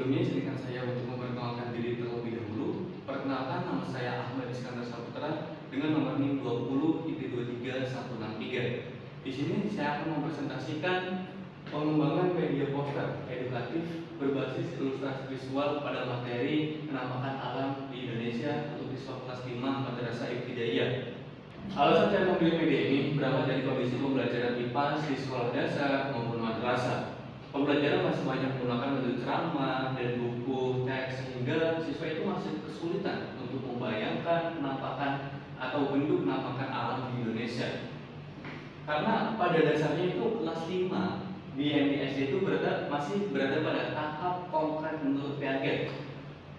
Sebelumnya izinkan saya untuk memperkenalkan diri terlebih dahulu. Perkenalkan, nama saya Ahmad Iskandar Saputra dengan nomor NIM 20 IP23 163. Di sini saya akan mempresentasikan pengembangan media poster edukatif berbasis ilustrasi visual pada materi penampakan alam di Indonesia untuk siswa kelas 5 Madrasah Ibtidaiyah. Alasan saya memilih media ini berawal dari kondisi pembelajaran IPA di sekolah dasar maupun madrasah. Pembelajaran masih banyak menggunakan metode ceramah dan buku teks sehingga siswa itu masih kesulitan untuk membayangkan penampakan atau bentuk penampakan alam di Indonesia. Karena pada dasarnya itu kelas 5 di MTSD itu masih berada pada tahap konkret menurut Piaget,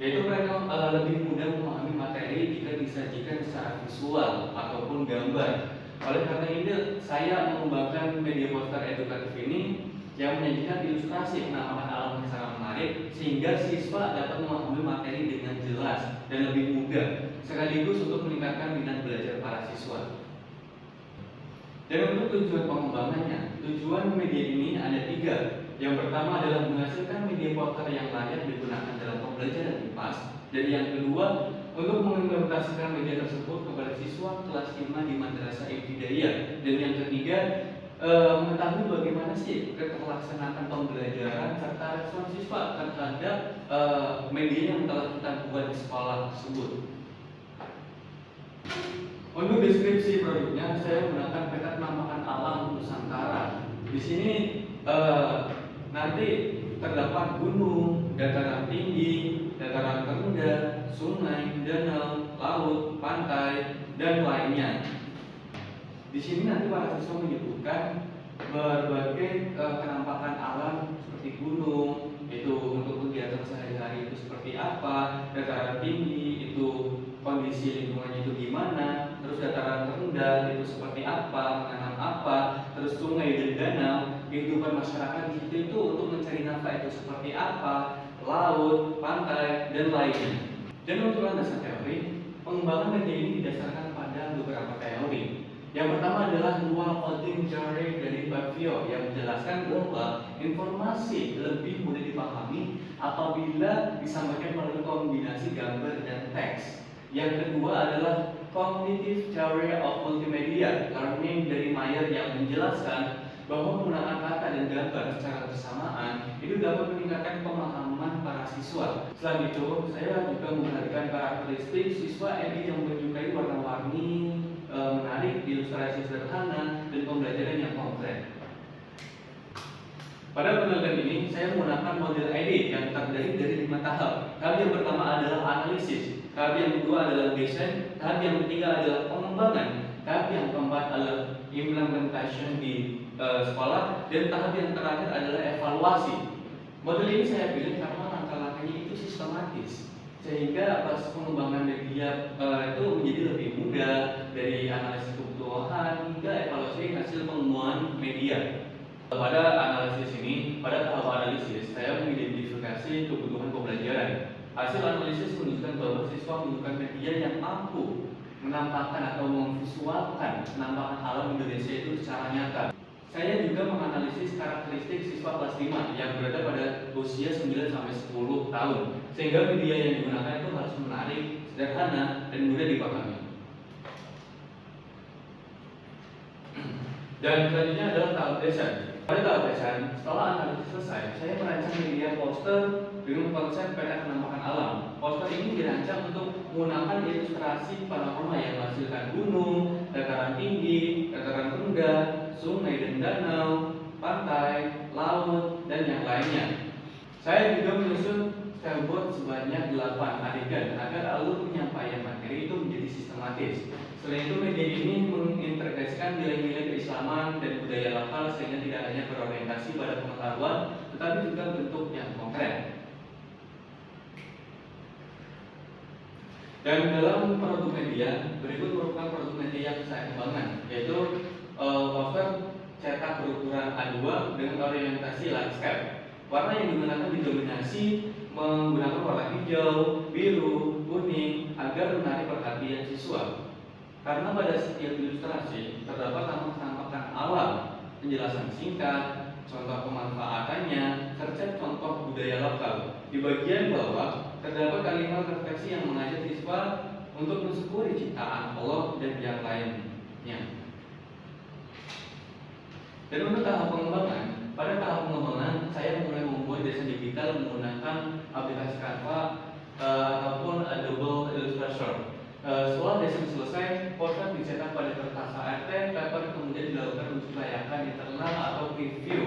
yaitu mereka lebih mudah memahami materi jika disajikan secara visual ataupun gambar. Oleh karena itu, saya mengembangkan media poster edukatif ini yang menyajikan ilustrasi penampakan alam yang sangat menarik sehingga siswa dapat memahami materi dengan jelas dan lebih mudah, sekaligus untuk meningkatkan minat belajar para siswa. Dan untuk tujuan pengembangannya, tujuan media ini ada 3. Yang pertama adalah menghasilkan media poster yang layak digunakan dalam pembelajaran IPAS, dan yang kedua untuk mengimplementasikan media tersebut kepada siswa kelas 5 di Madrasah Ibtidaiyah, dan yang ketiga mengetahui bagaimana sih terlaksanakan pembelajaran serta respon siswa terhadap media yang telah kita buat di sekolah tersebut. Untuk deskripsi produknya, saya menggunakan peta penampakan alam Nusantara. Di sini nanti terdapat gunung, dataran tinggi, dataran rendah, sungai, danau, laut, pantai, dan lainnya. Di sini nanti para siswa menyebutkan berbagai penampakan alam seperti gunung, itu untuk kegiatan sehari-hari itu seperti apa, dataran tinggi itu kondisi lingkungannya itu gimana, terus dataran rendah itu seperti apa, menanam apa, terus sungai dan danau, kehidupan masyarakat di situ itu untuk mencari nafkah itu seperti apa, laut, pantai, dan lainnya. Dan untuk landasan teori, pengembangan media ini didasarkan pada beberapa teori. Yang pertama adalah dual coding theory dari Bavio yang menjelaskan bahwa informasi lebih mudah dipahami apabila disampaikan melalui kombinasi gambar dan teks. Yang kedua adalah cognitive theory of multimedia learning dari Mayer yang menjelaskan bahwa menggunakan kata dan gambar secara bersamaan itu dapat meningkatkan pemahaman para siswa. Selain itu, saya juga memperhatikan karakteristik siswa MI yang menyukai warna-warni, menarik, ilustrasi sederhana, dan pembelajaran yang konkret. Pada penelitian ini, saya menggunakan model ID yang terdiri dari 5 tahap. Tahap yang pertama adalah analisis, tahap yang kedua adalah desain, tahap yang ketiga adalah pengembangan, tahap yang keempat adalah implementation di sekolah, dan tahap yang terakhir adalah evaluasi. Model ini saya pilih karena langkah-langkahnya itu sistematis, sehingga pas pengembangan media itu menjadi lebih mudah, dari analisis kebutuhan hingga evaluasi hasil pengembangan media. Pada analisis ini, pada tahap analisis, saya mengidentifikasi kebutuhan pembelajaran. Hasil analisis menunjukkan bahwa siswa membutuhkan media yang mampu menampakkan atau memvisualkan penampakan alam Indonesia itu secara nyata. Saya juga menganalisis karakteristik siswa kelas 5 yang berada pada usia 9-10 tahun, sehingga media yang digunakan itu harus menarik, sederhana, dan mudah dipahami. Dan selanjutnya adalah tahap desain. Pada tahap desain, setelah analisis selesai, saya merancang media poster dengan konsep peta penampakan alam. Poster ini dirancang untuk menggunakan ilustrasi panorama yang menghasilkan gunung, dataran tinggi, dataran rendah, sungai dan danau, pantai, laut, dan yang lainnya. Saya juga menyusun storyboard sebanyak 8 adegan agar alur penyampaian materi itu menjadi sistematis. Selain itu, media ini mengintegrasikan nilai-nilai keislaman dan budaya lokal sehingga tidak hanya berorientasi pada pengetahuan, tetapi juga bentuk yang konkret. Dan dalam produk media, berikut merupakan produk media yang saya kembangkan, yaitu poster cetak berukuran A2 dengan orientasi landscape. Warna yang digunakan didominasi menggunakan warna hijau, biru, kuning agar menarik perhatian siswa. Karena pada setiap ilustrasi terdapat penampakan alam, penjelasan singkat, contoh pemanfaatannya, tercap contoh budaya lokal. Di bagian bawah terdapat kalimat refleksi yang mengajak siswa untuk mensyukuri ciptaan Allah dan yang lainnya. Dan untuk tahap pengembangan, pada tahap pengembangan saya mulai membuat desain digital menggunakan aplikasi Canva ataupun Adobe Illustrator. Setelah desain selesai, poster dicetak pada kertas ART paper, kemudian dilakukan uji kelayakan internal atau preview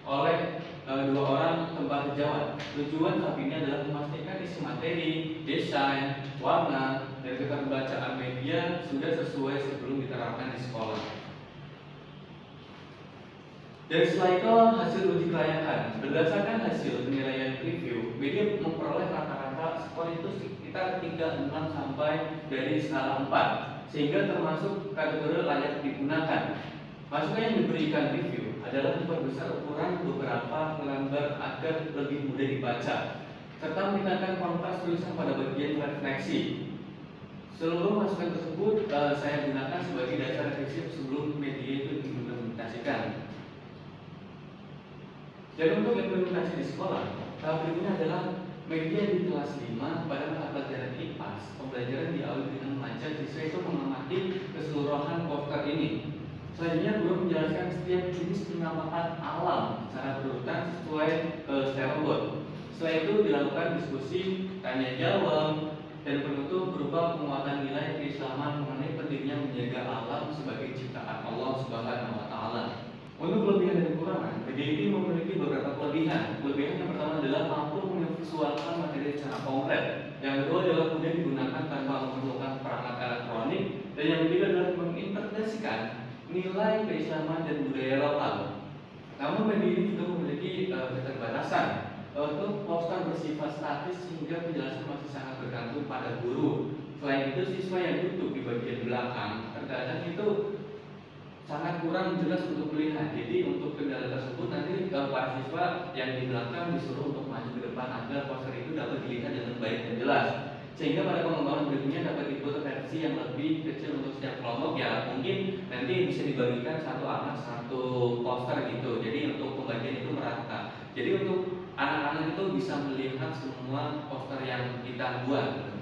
oleh dua orang tempat sejawat. Tujuan tahap ini adalah memastikan isi materi, desain, warna, dan keterbacaan media sudah sesuai sebelum diterapkan di sekolah. Dan setelah itu hasil uji kelayakan. Berdasarkan hasil penilaian preview, media memperoleh rata-rata skor itu sekitar 3,6 sampai dari skala 4, sehingga termasuk kategori layak digunakan. Masukan yang diberikan review adalah memperbesar ukuran beberapa lembar agar lebih mudah dibaca, serta meningkatkan kontras tulisan pada bagian refleksi. Seluruh masukan tersebut saya gunakan sebagai dasar revisi sebelum media itu diimplementasikan. Dan untuk implementasi di sekolah, tahap berikutnya adalah media di kelas 5 pada mata pelajaran IPAS. Pembelajaran diawali dengan mengajak siswa itu mengamati keseluruhan poster ini. Selanjutnya guru menjelaskan setiap jenis penampakan alam secara berurutan sesuai storyboard. Setelah itu dilakukan diskusi, tanya jawab, dan penutup berupa penguatan nilai keislaman mengenai pentingnya menjaga alam sebagai ciptaan Allah Subhanahu wa Ta'ala. Untuk kelebihan dan kekurangan, media ini memiliki beberapa kelebihan. Kelebihan yang pertama adalah mampu memvisualkan materi secara konkret. Yang kedua adalah mudah digunakan tanpa memerlukan perangkat elektronik. Dan yang ketiga adalah mengintegrasikan nilai keislaman dan budaya lokal. Namun media ini juga memiliki keterbatasan. Untuk poster bersifat statis sehingga penjelasan masih sangat bergantung pada guru. Selain itu, siswa yang duduk di bagian belakang terkadang itu sangat kurang jelas untuk melihat. Jadi untuk kendala tersebut nanti para siswa yang di belakang disuruh untuk maju ke depan agar poster itu dapat dilihat dengan baik dan jelas. Sehingga pada pengembangan berikutnya dapat dibuat versi yang lebih kecil untuk setiap kelompok, ya mungkin nanti bisa dibagikan satu anak satu poster gitu. Jadi untuk pembagian itu merata. Jadi untuk anak-anak itu bisa melihat semua poster yang kita buat.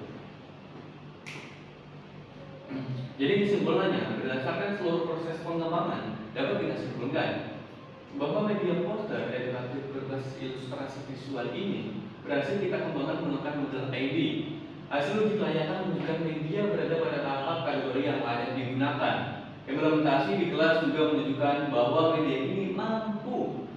Jadi kesimpulannya, berdasarkan seluruh proses pengembangan dapat kita simpulkan bahwa media poster edukatif berbasis ilustrasi visual ini berhasil kita kembangkan menggunakan model ID. Hasil uji kelayakan menunjukkan media berada pada tahap kategori yang layak digunakan. Implementasi di kelas juga menunjukkan bahwa media ini mampu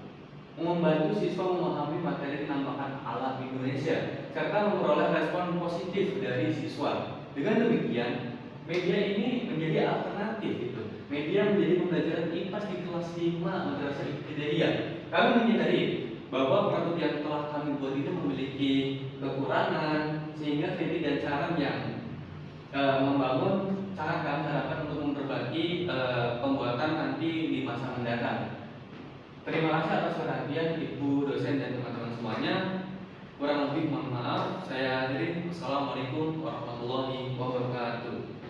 membantu siswa memahami materi penampakan alam Indonesia serta memperoleh respon positif dari siswa. Dengan demikian, media ini menjadi alternatif itu. Media menjadi pembelajaran IPAS di kelas 5 Madrasah Ibtidaiyah. Kami menyadari bahwa produk yang telah kami buat itu memiliki kekurangan, sehingga kritik dan saran yang membangun sangat kami harapkan untuk memperbaiki pembuatan nanti di masa mendatang. Terima kasih atas perhatian Ibu dosen dan teman-teman semuanya. Kurang lebih mohon maaf. Saya akhiri. Assalamualaikum warahmatullahi wabarakatuh.